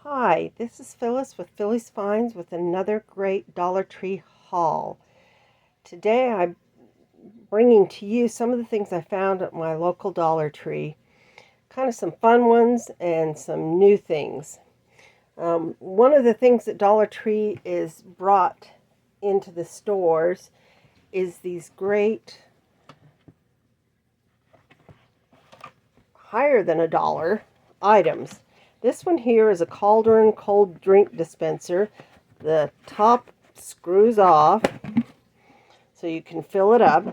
Hi, this is Phyllis with Phyllis Finds with another great Dollar Tree haul. Today I'm bringing to you some of the things I found at my local Dollar Tree. Kind of some fun ones and some new things. One of the things that Dollar Tree is brought into the stores is these great higher than $1 items. This one here is a Cauldron cold drink dispenser. The top screws off so you can fill it up,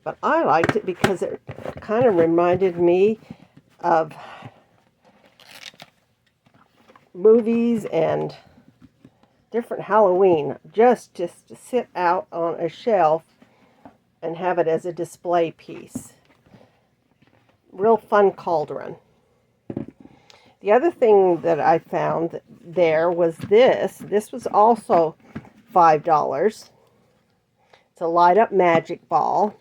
but I liked it because it kind of reminded me of movies and different Halloween, just to sit out on a shelf and have it as a display piece. Real fun cauldron. The other thing that I found there was this. This was also $5. It's a light up magic ball.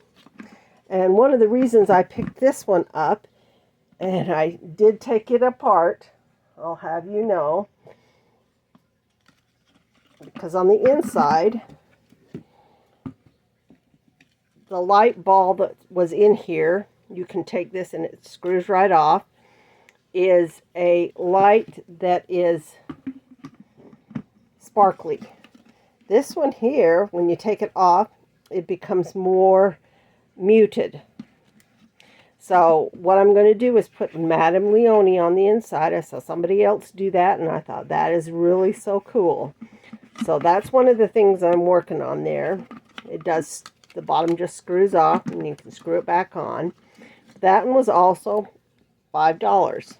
And one of the reasons I picked this one up, and I did take it apart, I'll have you know, because on the inside, the light ball that was in here, you can take this and it screws right off, is a light that is sparkly. This one here, when you take it off, it becomes more muted. So what I'm going to do is put Madame Leone on the inside. I saw somebody else do that, and I thought that is really so cool. So that's one of the things I'm working on there. It does, the bottom just screws off, and you can screw it back on. That one was also $5.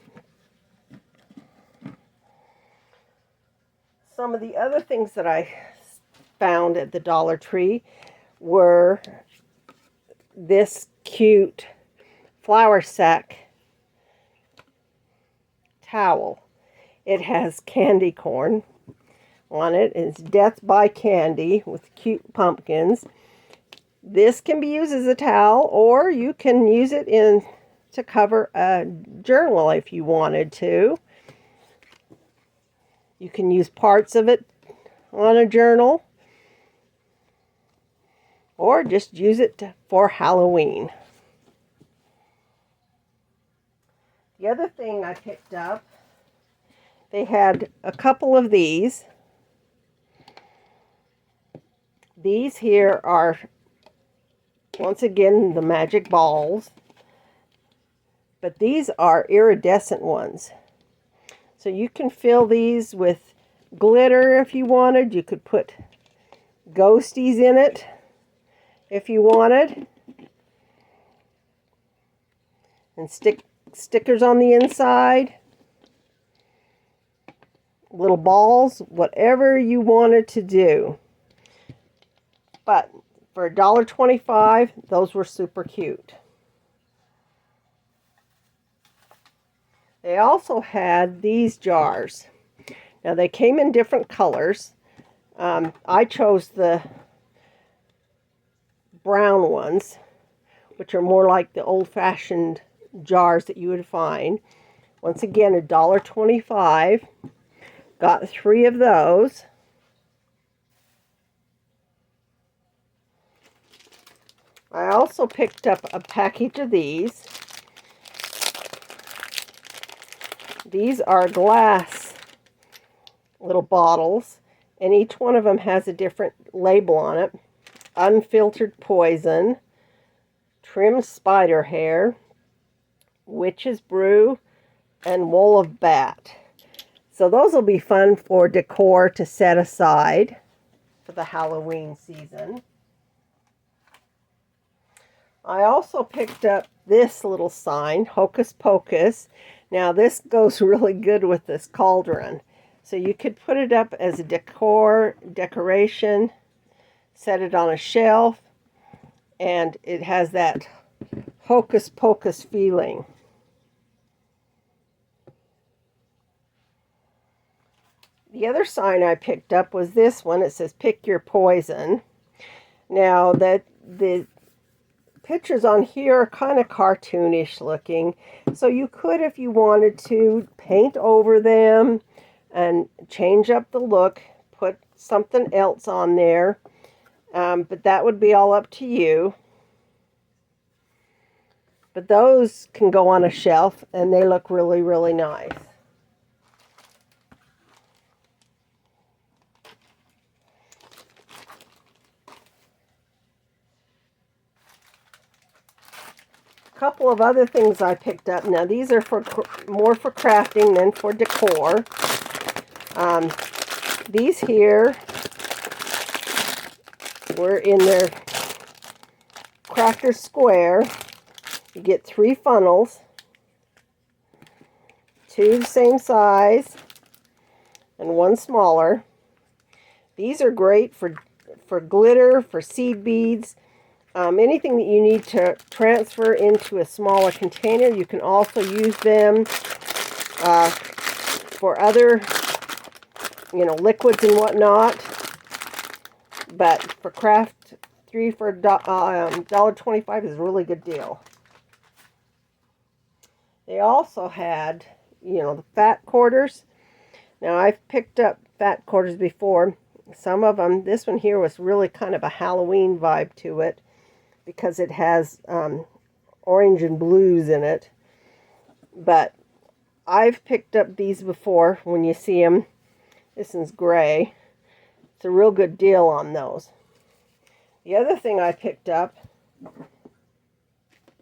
Some of the other things that I found at the Dollar Tree were this cute flour sack towel. It has candy corn on it. It's Death by Candy with cute pumpkins. This can be used as a towel, or you can use it to cover a journal if you wanted to. You can use parts of it on a journal, or just use it for Halloween. The other thing I picked up, they had a couple of these. These here are, once again, the magic balls, but these are iridescent ones. So you can fill these with glitter if you wanted. You could put ghosties in it if you wanted. And stick stickers on the inside. Little balls, whatever you wanted to do. But for $1.25, those were super cute. They also had these jars. Now they came in different colors. I chose the brown ones, which are more like the old-fashioned jars that you would find. Once again, $1.25. Got 3 of those. I also picked up a package of these. These are glass little bottles, and each one of them has a different label on it. Unfiltered poison, trimmed spider hair, witch's brew, and wool of bat. So those will be fun for decor to set aside for the Halloween season. I also picked up this little sign, Hocus Pocus. Now this goes really good with this cauldron. So you could put it up as a decoration, set it on a shelf, and it has that Hocus Pocus feeling. The other sign I picked up was this one. It says, "Pick your poison." Now, the pictures on here are kind of cartoonish looking, so you could, if you wanted to, paint over them, and change up the look, put something else on there, but that would be all up to you. But those can go on a shelf and they look really, really nice. Couple of other things I picked up. Now these are for more for crafting than for decor. These here were in their Crafter Square. You get 3 funnels, 2 the same size and 1 smaller. These are great for glitter, for seed beads. Anything that you need to transfer into a smaller container. You can also use them for other, liquids and whatnot. But for craft, 3 for $1.25 is a really good deal. They also had, the fat quarters. Now I've picked up fat quarters before. Some of them, this one here was really kind of a Halloween vibe to it, because it has orange and blues in it. But I've picked up these before when you see them. This one's gray. It's a real good deal on those. The other thing I picked up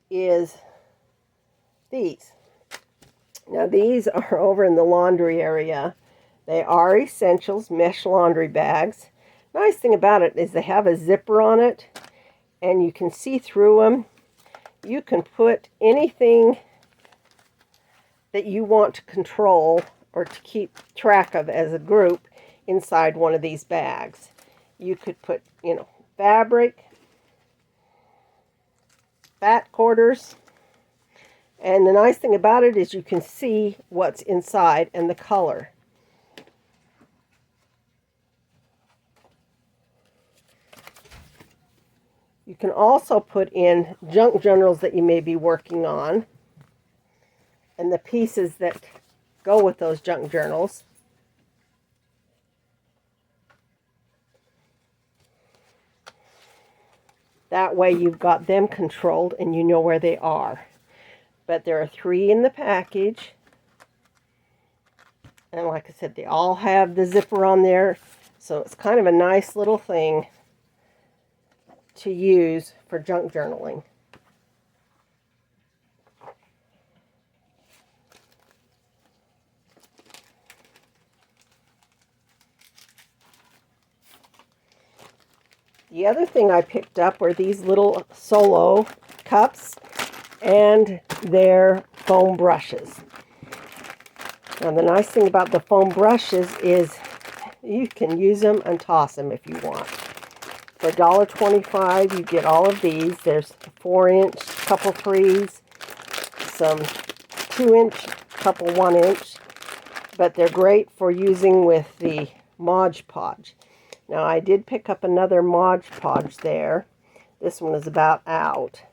is these. Now these are over in the laundry area. They are Essentials mesh laundry bags. Nice thing about it is they have a zipper on it, and you can see through them. You can put anything that you want to control or to keep track of as a group inside one of these bags. You could put, fabric, fat quarters, and the nice thing about it is you can see what's inside and the color. You can also put in junk journals that you may be working on and the pieces that go with those junk journals. That way you've got them controlled and you know where they are. But there are 3 in the package. And like I said, they all have the zipper on there. So it's kind of a nice little thing to use for junk journaling. The other thing I picked up were these little solo cups and their foam brushes. Now the nice thing about the foam brushes is you can use them and toss them if you want. For $1.25 you get all of these. There's a 4-inch, couple 3s, some 2-inch, couple 1-inch, but they're great for using with the Mod Podge. Now I did pick up another Mod Podge there. This one is about out.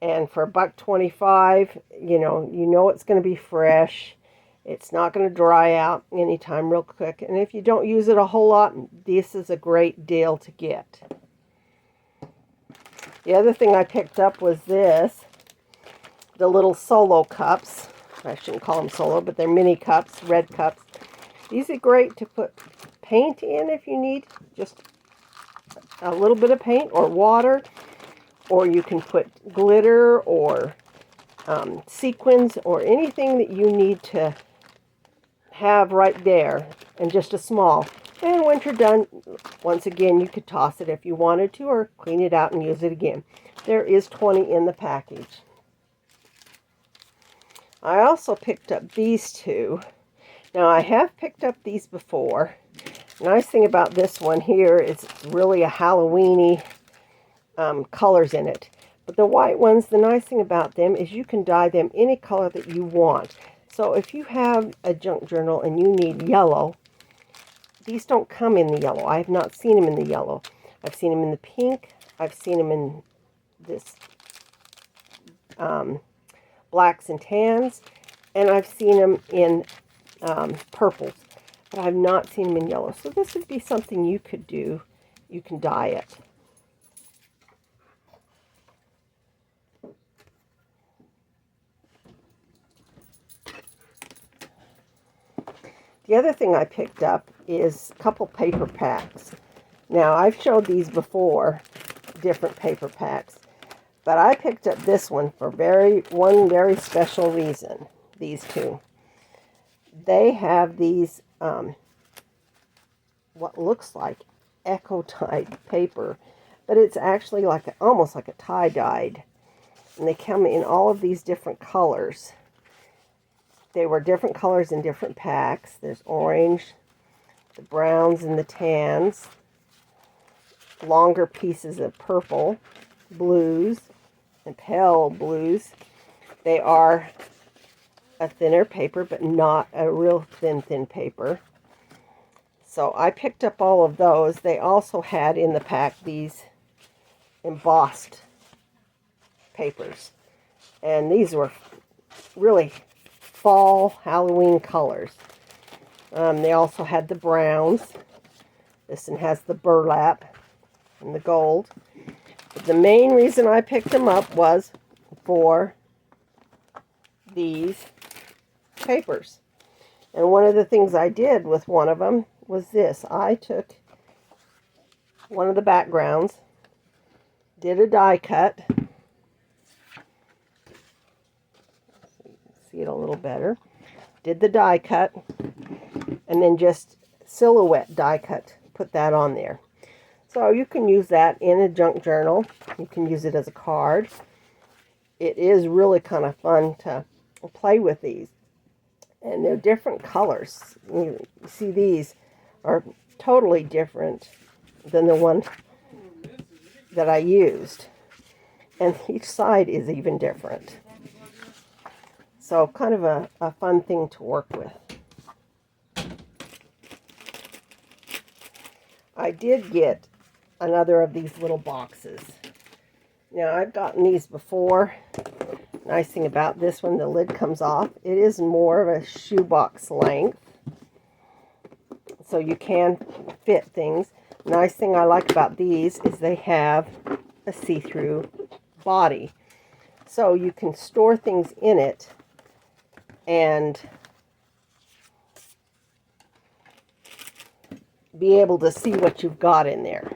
And for $1.25, you know it's going to be fresh. It's not going to dry out anytime real quick. And if you don't use it a whole lot, this is a great deal to get. The other thing I picked up was this. The little solo cups. I shouldn't call them solo, but they're mini cups, red cups. These are great to put paint in if you need just a little bit of paint or water. Or you can put glitter or sequins or anything that you need to have right there, and just a small. And once you're done, once again, you could toss it if you wanted to, or clean it out and use it again. There is 20 in the package. I also picked up these 2. Now I have picked up these before. Nice thing about this one here is it's really a Halloween-y colors in it. But the white ones, the nice thing about them is you can dye them any color that you want. So if you have a junk journal and you need yellow, these don't come in the yellow. I have not seen them in the yellow. I've seen them in the pink. I've seen them in this blacks and tans. And I've seen them in purples. but I've not seen them in yellow. So this would be something you could do. You can dye it. The other thing I picked up is a couple paper packs. Now, I've showed these before, different paper packs, but I picked up this one for one very special reason, these two. They have these, what looks like eco-dyed paper, but it's actually like almost like a tie-dyed, and they come in all of these different colors. They were different colors in different packs. There's orange, the browns and the tans, longer pieces of purple, blues, and pale blues. They are a thinner paper, but not a real thin paper. So I picked up all of those. They also had in the pack these embossed papers. And these were really fall Halloween colors. They also had the browns. This one has the burlap and the gold. But the main reason I picked them up was for these papers. And one of the things I did with one of them was this. I took one of the backgrounds, did a die cut. See it a little better. Did the die cut, and then just silhouette die cut, put that on there. So you can use that in a junk journal. You can use it as a card. It is really kind of fun to play with these. And they're different colors. You see, these are totally different than the one that I used. And each side is even different. So kind of a fun thing to work with. I did get another of these little boxes. Now, I've gotten these before. Nice thing about this one, the lid comes off. It is more of a shoebox length, so you can fit things. Nice thing I like about these is they have a see-through body, so you can store things in it and be able to see what you've got in there.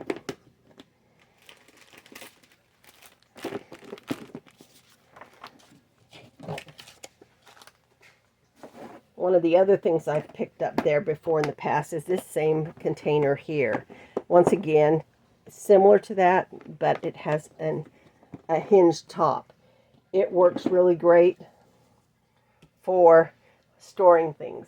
One of the other things I've picked up there before in the past is this same container here. Once again, similar to that, but it has a hinged top. It works really great for storing things.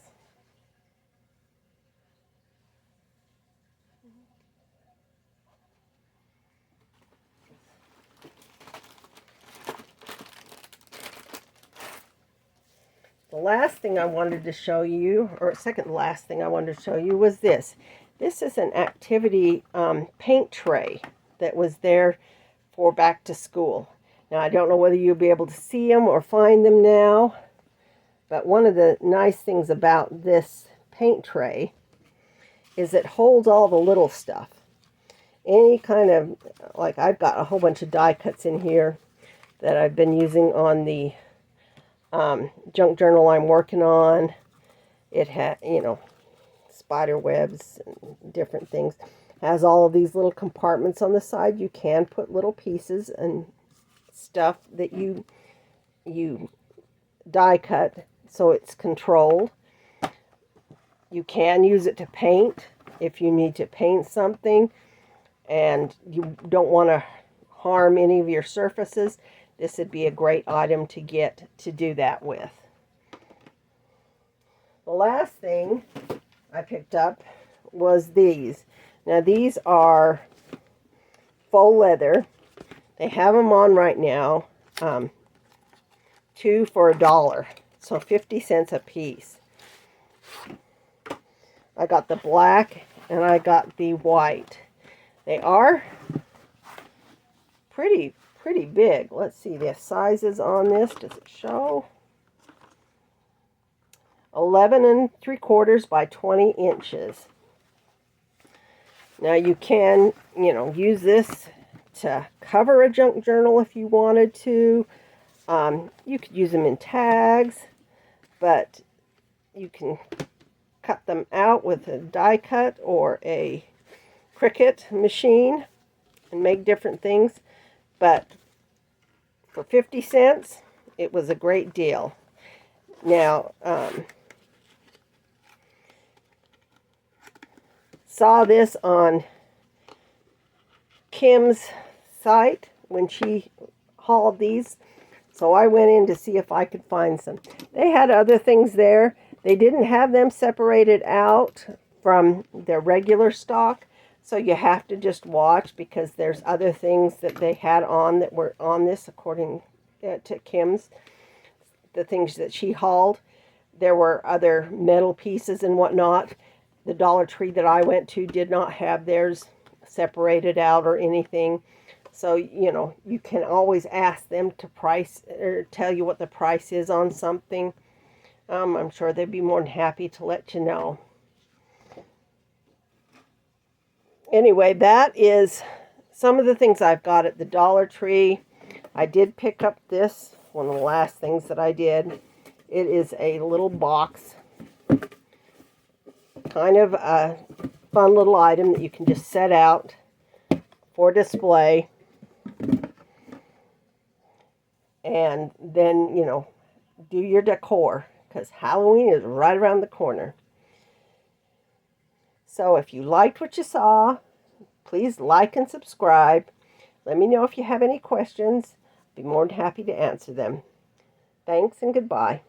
The last thing I wanted to show you, or second last thing I wanted to show you, was this. This is an activity paint tray that was there for back to school. Now, I don't know whether you'll be able to see them or find them now, but one of the nice things about this paint tray is it holds all the little stuff. Any kind of, like I've got a whole bunch of die cuts in here that I've been using on the junk journal I'm working on. It had, spider webs and different things. Has all of these little compartments on the side. You can put little pieces and stuff that you die cut so it's controlled. You can use it to paint if you need to paint something and you don't want to harm any of your surfaces. This would be a great item to get to do that with. The last thing I picked up was these. Now these are faux leather. They have them on right now. 2 for $1, so 50 cents a piece. I got the black and I got the white. They are pretty big. Let's see the sizes on this. Does it show? 11 3/4 by 20 inches. Now you can, use this to cover a junk journal if you wanted to. You could use them in tags, but you can cut them out with a die cut or a Cricut machine and make different things. But for 50 cents, it was a great deal. Now, saw this on Kim's site when she hauled these, so I went in to see if I could find some. They had other things there. They didn't have them separated out from their regular stock, so you have to just watch, because there's other things that they had on that were on this, according to Kim's, the things that she hauled. There were other metal pieces and whatnot. The Dollar Tree that I went to did not have theirs separated out or anything. So, you can always ask them to price or tell you what the price is on something. I'm sure they'd be more than happy to let you know. Anyway, that is some of the things I've got at the Dollar Tree. I did pick up this, one of the last things that I did. It is a little box, kind of a fun little item that you can just set out for display. And then, do your decor, because Halloween is right around the corner. So if you liked what you saw, please like and subscribe. Let me know if you have any questions. I'd be more than happy to answer them. Thanks and goodbye.